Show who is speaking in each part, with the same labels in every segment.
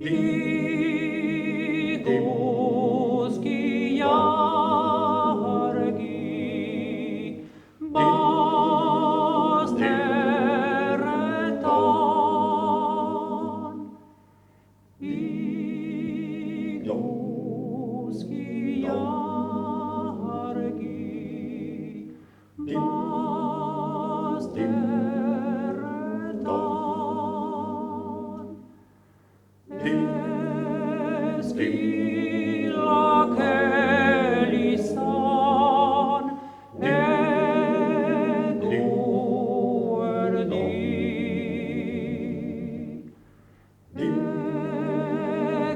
Speaker 1: Igoski jargi, basteretan. Igoski jargi, basteretan. Esquila che li san guardi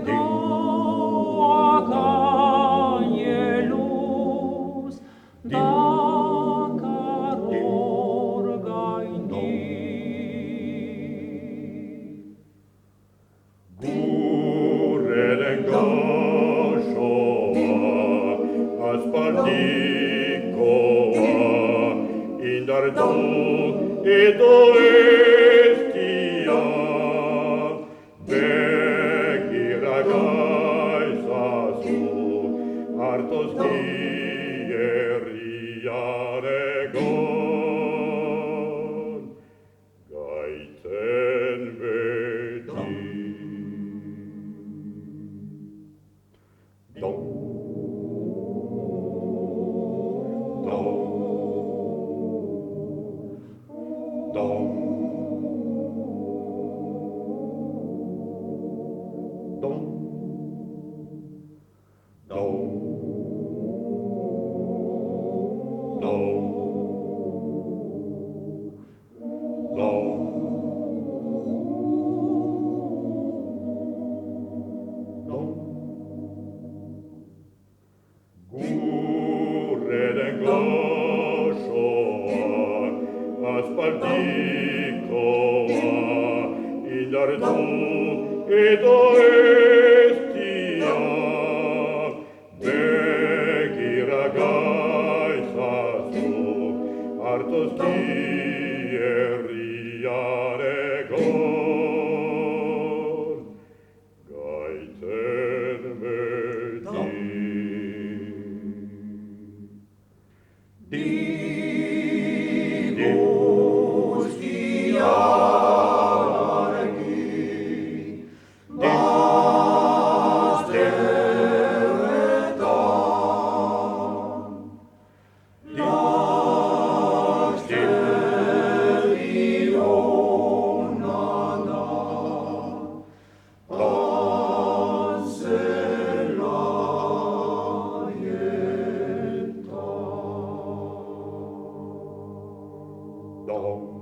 Speaker 1: ego agnelus da caror gaindi
Speaker 2: Aspaldicoa, indardo edo estia, begira gaizazu, hartos dieriaregon, gaiten beti. Gurren glasoa, aspaldicoa, indardu edo estia, begira gaizazu, hartos dieriaregon, gaiten beti.
Speaker 1: Igoski jargi, basteretan.
Speaker 2: Dom.